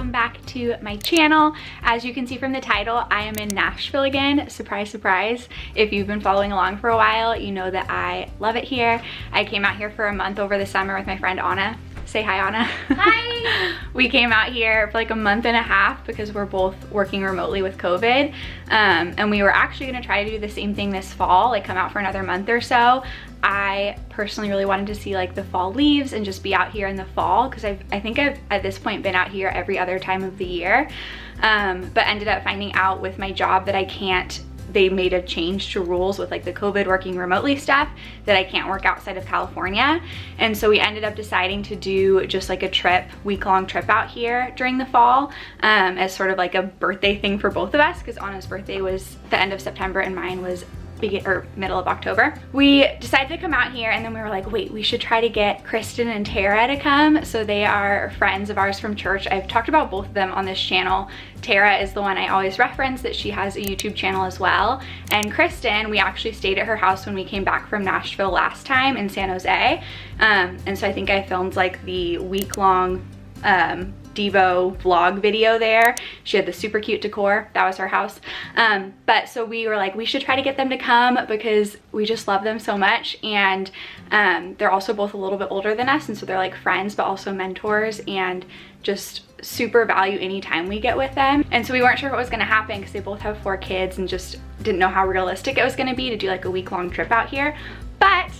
welcome back to my channel. As you can see from the title, I am in Nashville again. Surprise, surprise. If you've been following along for a while, you know that I love it here. I came out here for a month over the summer with my friend Anna. Say hi, Anna. Hi. We came out here for like a month and a half because we're both working remotely with COVID. And we were actually gonna try to do the same thing this fall, like come out for another month or so. I personally really wanted to see like the fall leaves and just be out here in the fall because I think I've at this point been out here every other time of the year. But ended up finding out with my job that I can't, they made a change to rules with like the COVID working remotely stuff that I can't work outside of California. And so we ended up deciding to do just like a trip, week-long trip out here during the fall as sort of like a birthday thing for both of us because Anna's birthday was the end of September and mine was middle of October. We decided to come out here and then we were like, wait, we should try to get Kristin and Tara to come. So they are friends of ours from church. I've talked about both of them on this channel. Tara is the one I always reference that she has a YouTube channel as well. And Kristin, we actually stayed at her house when we came back from Nashville last time in San Jose. And so I think I filmed like the week-long Devo vlog video there. She had the super cute decor. That was her house. But so we were like, we should try to get them to come because we just love them so much. And they're also both a little bit older than us. And so they're like friends, but also mentors and just super value any time we get with them. And so we weren't sure what was gonna happen because they both have 4 kids and just didn't know how realistic it was gonna be to do like a week-long trip out here. But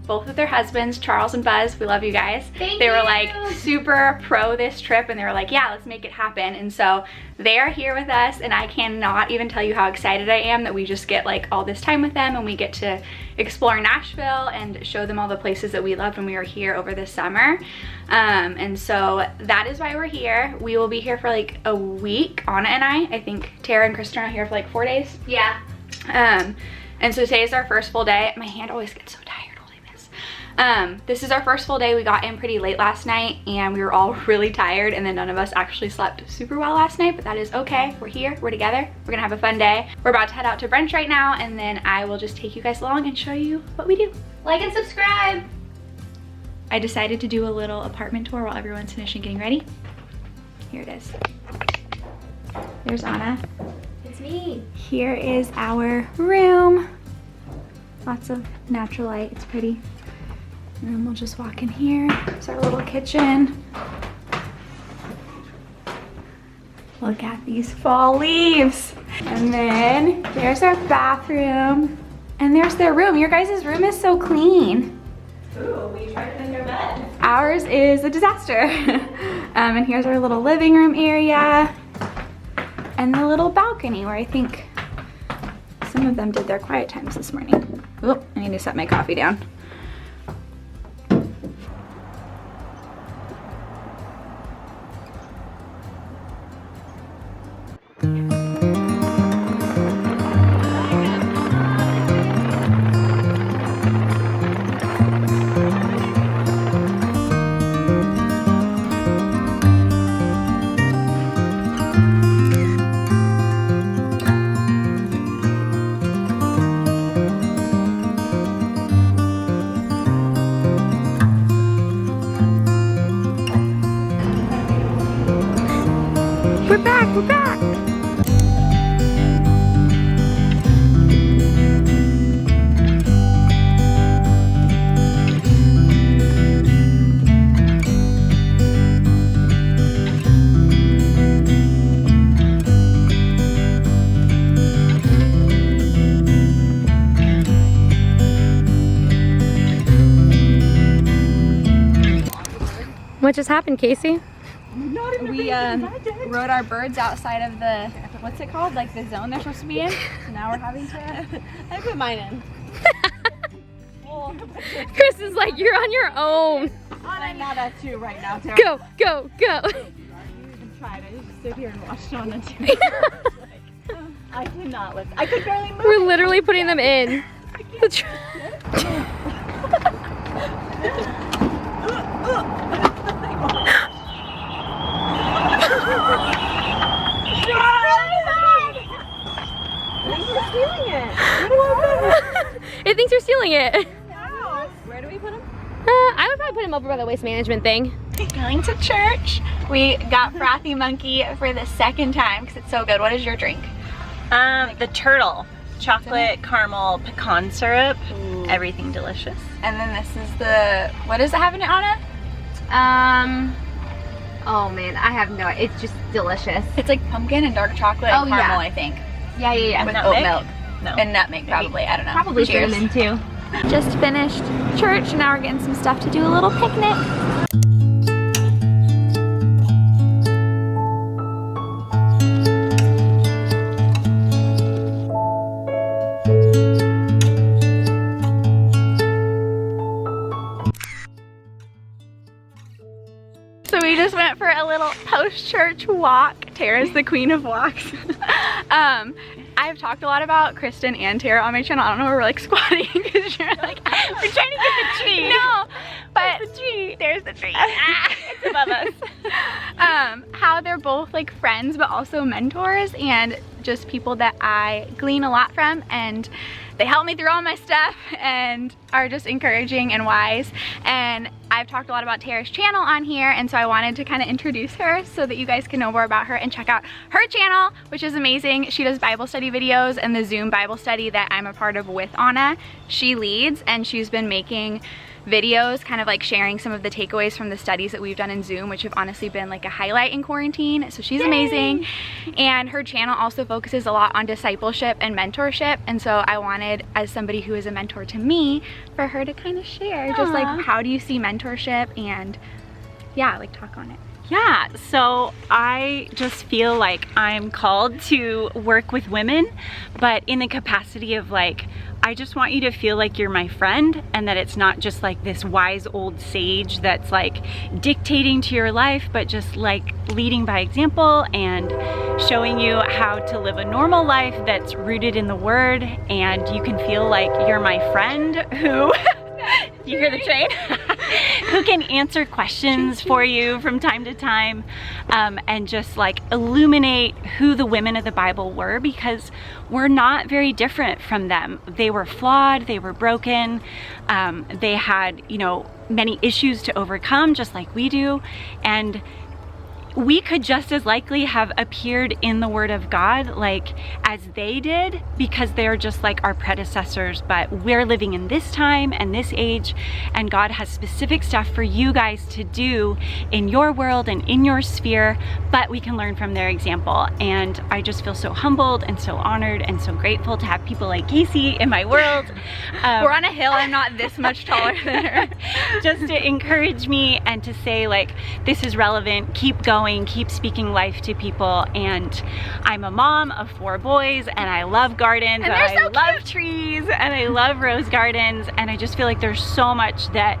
both of their husbands, Charles and Buzz, we love you guys. They were like super pro this trip and they were like, yeah, let's make it happen. And so they are here with us and I cannot even tell you how excited I am that we just get like all this time with them and we get to explore Nashville and show them all the places that we loved when we were here over the summer. And so that is why we're here. We will be here for like a week, Anna and I think Tara and Kristin are here for like 4 days. Yeah. And so today is our first full day. My hand always gets so tired. This is our first full day. We got in pretty late last night and we were all really tired and then none of us actually slept super well last night, but that is okay. We're here, we're together, we're gonna have a fun day. We're about to head out to brunch right now and then I will just take you guys along and show you what we do. Like and subscribe. I decided to do a little apartment tour while everyone's finishing getting ready. Here it is. There's Anna. It's me. Here is our room. Lots of natural light, it's pretty. And then we'll just walk in here. It's our little kitchen. Look at these fall leaves. And then there's our bathroom. And there's their room. Your guys' room is so clean. Ooh, we tried to make our bed. Ours is a disaster. And here's our little living room area. And the little balcony where I think some of them did their quiet times this morning. Oh, I need to set my coffee down. We're back, we're back! What just happened, Casey? We rode our birds outside of the, what's it called? Like the zone they're supposed to be in. So now we're having to, I put mine in. Chris is like, you're on your own. I'm not at 2 right now, Tara. Go, go, go. You even tried. I just sit here and watch on the two. I cannot listen. I could barely move. We're literally putting them in. It thinks you're stealing it. Wow. Where do we put them? I would probably put him over by the waste management thing. Going to church. We got Frothy Monkey for the second time because it's so good. What is your drink? The turtle. Chocolate, caramel, pecan syrup. Ooh. Everything delicious. And then this is the, what does it have in it, Anna? Oh man, I have no, it's just delicious. It's like pumpkin and dark chocolate and caramel, I think. Yeah. With nutmeg? oat milk. No. And nutmeg, probably. I don't know. Probably Cheers. cinnamon too. Just finished church, now we're getting some stuff to do a little picnic. So we just went for a little post-church walk. Tara's the queen of walks. I've talked a lot about Kristin and Tara on my channel. I don't know, we're like squatting because you're like, we're trying to get the tree. No, but there's the tree. There's the tree. It's above us. How they're both like friends but also mentors and just people that I glean a lot from, and they help me through all my stuff and are just encouraging and wise. And I've talked a lot about Tara's channel on here, and so I wanted to kind of introduce her so that you guys can know more about her and check out her channel, which is amazing. She does Bible study videos, and the Zoom Bible study that I'm a part of with Anna, she leads, and she's been making videos kind of like sharing some of the takeaways from the studies that we've done in Zoom, which have honestly been like a highlight in quarantine. So she's amazing. And her channel also focuses a lot on discipleship and mentorship, and so I wanted, as somebody who is a mentor to me, for her to kind of share just like how do you see mentorship and yeah, like talk on it. Yeah, so I just feel like I'm called to work with women, but in the capacity of like, I just want you to feel like you're my friend, and that it's not just like this wise old sage that's like dictating to your life, but just like leading by example and showing you how to live a normal life that's rooted in the word, and you can feel like you're my friend who you hear the train? Who can answer questions for you from time to time, and just like illuminate who the women of the Bible were, because we're not very different from them. They were flawed, they were broken, they had, you know, many issues to overcome just like we do, and we could just as likely have appeared in the Word of God like as they did, because they're just like our predecessors, but we're living in this time and this age, and God has specific stuff for you guys to do in your world and in your sphere, but we can learn from their example. And I just feel so humbled and so honored and so grateful to have people like Casey in my world. We're on a hill, I'm not this much taller than her. Just to encourage me and to say like, this is relevant, keep going, keep speaking life to people. And I'm a mom of 4 boys, and I love gardens, and I so love cute. trees, and I love rose gardens, and I just feel like there's so much that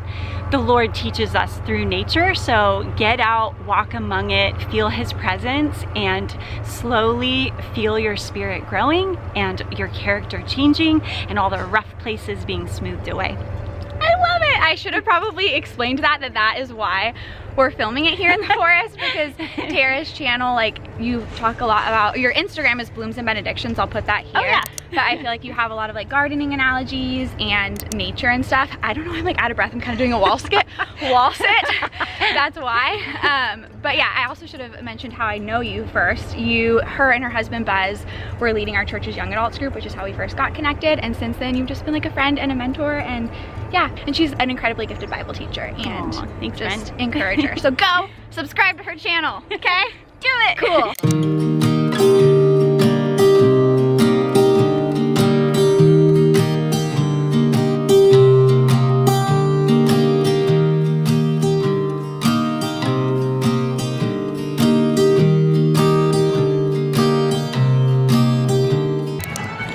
the Lord teaches us through nature. So get out, walk among it, feel His presence, and slowly feel your spirit growing and your character changing and all the rough places being smoothed away. I love it. I should have probably explained that is why we're filming it here in the forest, because Tara's channel, like, you talk a lot about, your Instagram is Blooms and Benedictions, I'll put that here. Oh, yeah. But I feel like you have a lot of like gardening analogies and nature and stuff. I don't know, I'm like out of breath, I'm kind of doing a wall sit. That's why. But yeah, I also should have mentioned how I know you first. Her and her husband Buzz were leading our church's young adults group, which is how we first got connected, and since then you've just been like a friend and a mentor, and yeah, and she's an incredibly gifted Bible teacher, and thanks, just friend. encourage her. So go subscribe to her channel, okay? Do it. Cool.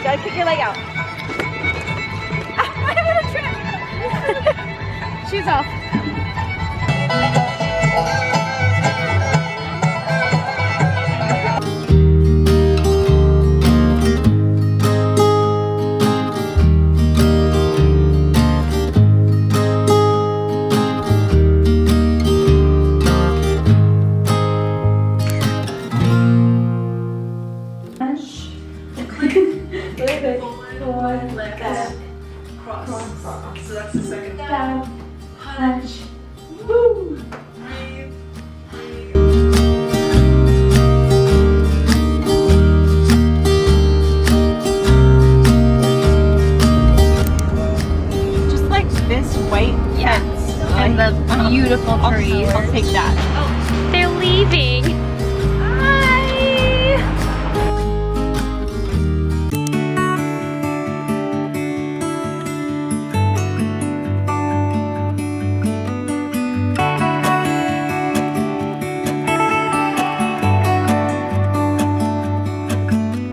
Gotta kick your leg out. My little trip. Shoes off. I'll take that. Oh, they're leaving. Bye.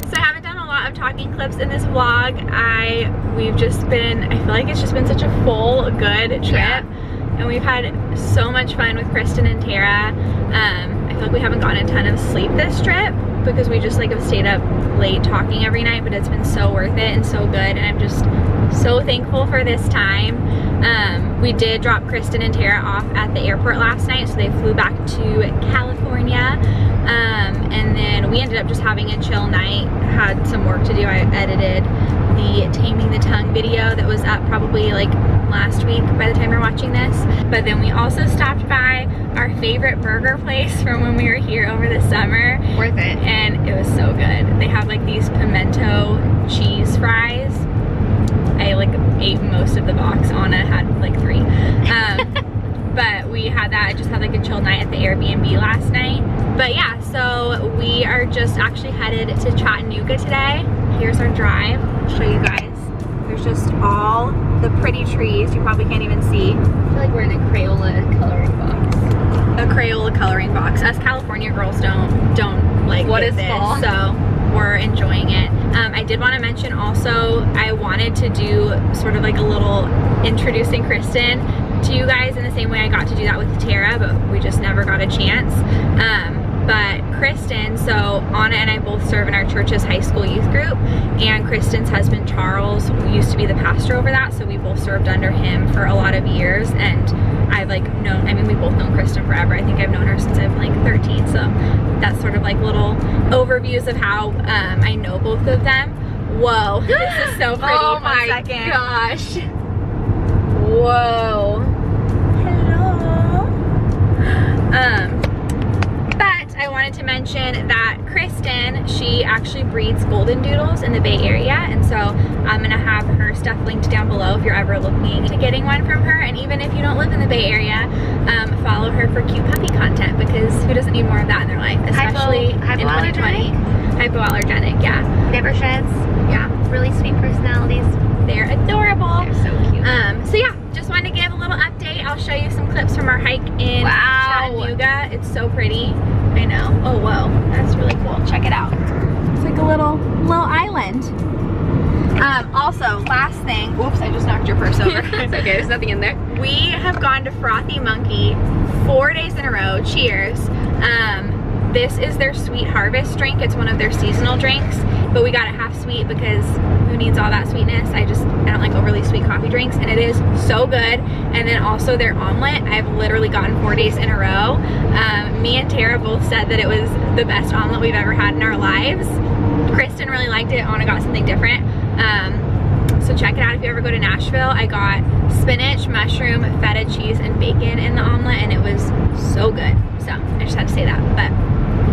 So I haven't done a lot of talking clips in this vlog. I feel like it's just been such a full, good trip. Yeah. And we've had so much fun with Kristin and Tara. I feel like we haven't gotten a ton of sleep this trip because we just like have stayed up late talking every night, but it's been so worth it and so good, and I'm just so thankful for this time. We did drop Kristin and Tara off at the airport last night, so they flew back to California, and then we ended up just having a chill night. Had some work to do. I edited the Taming the Tongue video that was up probably like last week by the time you're watching this. But then we also stopped by our favorite burger place from when we were here over the summer. Worth it. And it was so good. They have like these pimento cheese fries. I like ate most of the box. Anna had like 3. But we had that. I just had like a chill night at the Airbnb last night. But yeah, so we are just actually headed to Chattanooga today. Here's our drive. I'll show you guys. There's just all the pretty trees. You probably can't even see. I feel like we're in a Crayola coloring box. A Crayola coloring box. Us California girls don't like what is this, fall? So we're enjoying it. I did want to mention also, I wanted to do sort of like a little introducing Kristin to you guys in the same way I got to do that with Tara, but we just never got a chance. But Kristin, so Anna and I both serve in our church's high school youth group, and Kristin's husband Charles used to be the pastor over that, so we both served under him for a lot of years. And I've like known, I mean, we both known Kristin forever. I think I've known her since I've been like 13, so that's sort of like little overviews of how I know both of them. Whoa, this is so pretty. Oh my gosh. Whoa. Hello. But I wanted to mention that Kristin, she actually breeds golden doodles in the Bay Area, and so I'm gonna have her stuff linked down below if you're ever looking to getting one from her. And even if you don't live in the Bay Area, follow her for cute puppy content, because who doesn't need more of that in their life, especially in 2020. Hypoallergenic, yeah. Never sheds. Yeah. Really sweet personalities. They're adorable. They're so cute. So yeah, just wanted to give a little update. I'll show you some clips from our hike in Chattanooga. It's so pretty. I know. Oh, whoa. That's really cool. Check it out. It's like a little island. Also, last thing. Whoops, I just knocked your purse over. It's okay, there's nothing in there. We have gone to Frothy Monkey 4 days in a row. Cheers. This is their sweet harvest drink. It's one of their seasonal drinks, but we got it half sweet because who needs all that sweetness? I don't like overly sweet coffee drinks, and it is so good. And then also their omelet, I've literally gotten 4 days in a row. Me and Tara both said that it was the best omelet we've ever had in our lives. Kristin really liked it. Anna got something different. So check it out if you ever go to Nashville. I got spinach, mushroom, feta cheese, and bacon in the omelet, and it was so good. So I just had to say that. But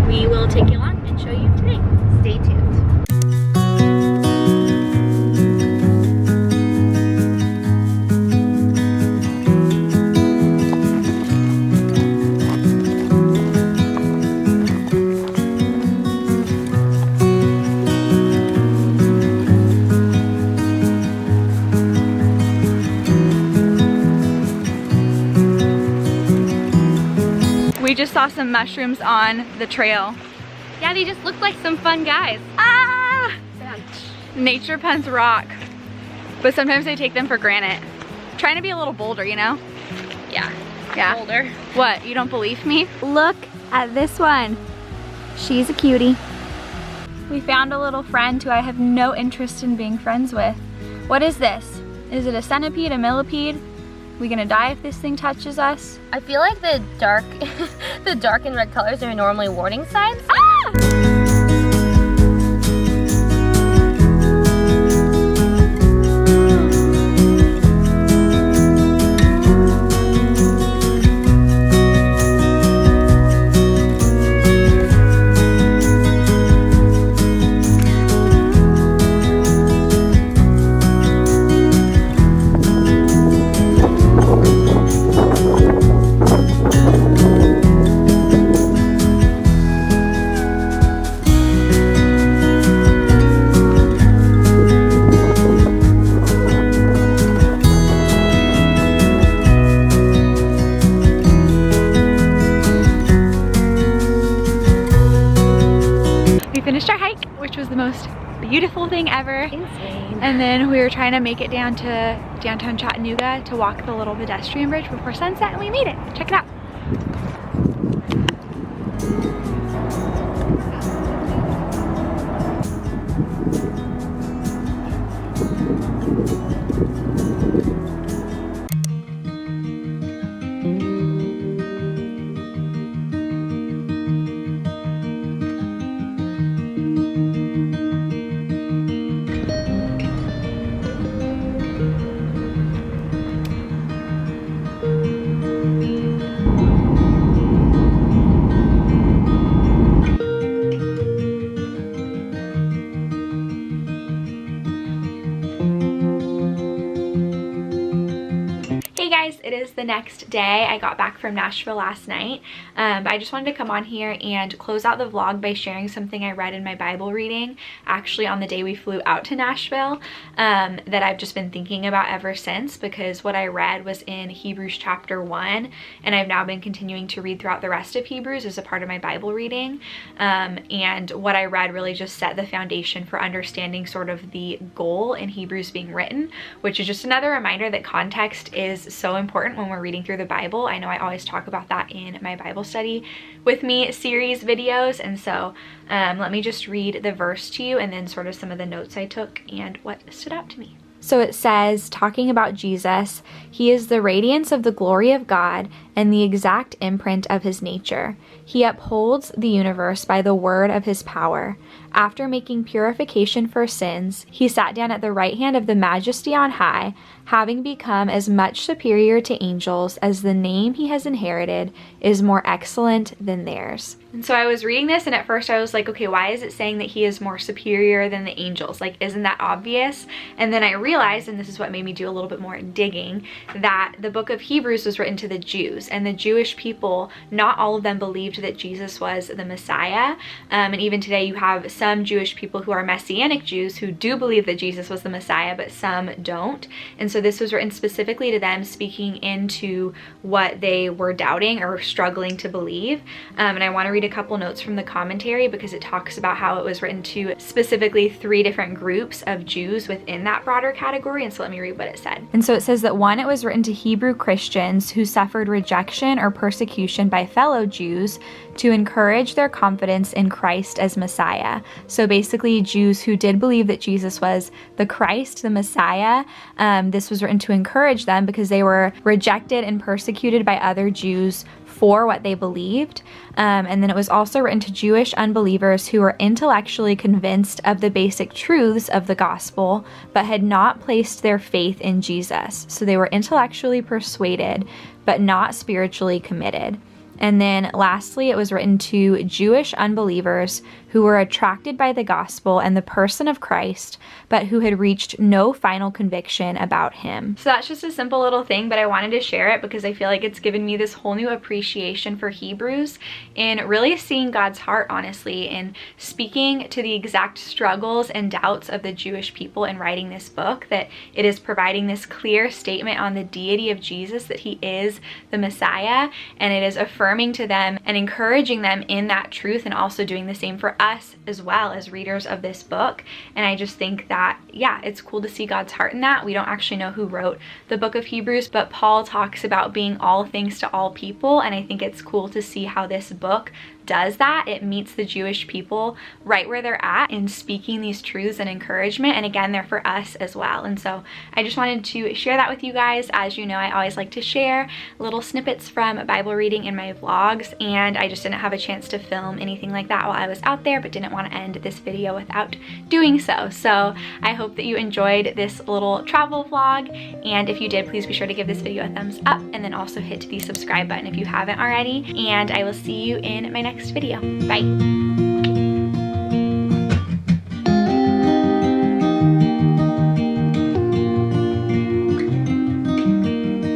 we will take you along and show you today. Stay tuned. We just saw some mushrooms on the trail. Yeah, they just look like some fun guys. Ah! Nature puns rock. But sometimes I take them for granted. Trying to be a little bolder, you know? Yeah. Yeah. Bolder. What, you don't believe me? Look at this one. She's a cutie. We found a little friend who I have no interest in being friends with. What is this? Is it a centipede, a millipede? We gonna die if this thing touches us? I feel like the dark and red colors are normally warning signs. Ah! finished our hike, which was the most beautiful thing ever. Insane. And then we were trying to make it down to downtown Chattanooga to walk the little pedestrian bridge before sunset, and we made it. Check it out. It is the next day. I got back from Nashville last night, but I just wanted to come on here and close out the vlog by sharing something I read in my Bible reading, actually on the day we flew out to Nashville, that I've just been thinking about ever since, because what I read was in Hebrews chapter 1, and I've now been continuing to read throughout the rest of Hebrews as a part of my Bible reading, and what I read really just set the foundation for understanding sort of the goal in Hebrews being written, which is just another reminder that context is so important when we're reading through the Bible. I know I always talk about that in my Bible study with me series videos, and so let me just read the verse to you and then sort of some of the notes I took and what stood out to me. So it says, talking about Jesus, he is the radiance of the glory of God and the exact imprint of his nature. He upholds the universe by the word of his power. After making purification for sins, he sat down at the right hand of the Majesty on high, having become as much superior to angels as the name he has inherited is more excellent than theirs. And so I was reading this, and at first I was like, okay, why is it saying that he is more superior than the angels? Like, isn't that obvious? And then I realized, and this is what made me do a little bit more digging, that the book of Hebrews was written to the Jews, and the Jewish people, not all of them believed that Jesus was the Messiah. And even today you have some Jewish people who are Messianic Jews who do believe that Jesus was the Messiah, but some don't. And so this was written specifically to them, speaking into what they were doubting or struggling to believe. And I want to read a couple notes from the commentary because it talks about how it was written to specifically 3 different groups of Jews within that broader category. And so let me read what it said. And so it says that 1, it was written to Hebrew Christians who suffered rejection or persecution by fellow Jews to encourage their confidence in Christ as Messiah. So basically Jews who did believe that Jesus was the Christ, the Messiah. This was written to encourage them because they were rejected and persecuted by other Jews for what they believed. And then it was also written to Jewish unbelievers who were intellectually convinced of the basic truths of the gospel, but had not placed their faith in Jesus. So they were intellectually persuaded, but not spiritually committed. And then lastly, it was written to Jewish unbelievers who were attracted by the gospel and the person of Christ, but who had reached no final conviction about him. So that's just a simple little thing, but I wanted to share it because I feel like it's given me this whole new appreciation for Hebrews and really seeing God's heart, honestly, and speaking to the exact struggles and doubts of the Jewish people in writing this book, that it is providing this clear statement on the deity of Jesus, that he is the Messiah, and it is affirming to them and encouraging them in that truth, and also doing the same for us as well as readers of this book. And I just think that, yeah, it's cool to see God's heart in that. We don't actually know who wrote the book of Hebrews, but Paul talks about being all things to all people, and I think it's cool to see how this book does that. It meets the Jewish people right where they're at in speaking these truths and encouragement, and again, they're for us as well. And so I just wanted to share that with you guys. As you know, I always like to share little snippets from Bible reading in my vlogs, and I just didn't have a chance to film anything like that while I was out there, but didn't want to end this video without doing so. So I hope that you enjoyed this little travel vlog, and if you did, please be sure to give this video a thumbs up, and then also hit the subscribe button if you haven't already, and I will see you in my next video. Bye.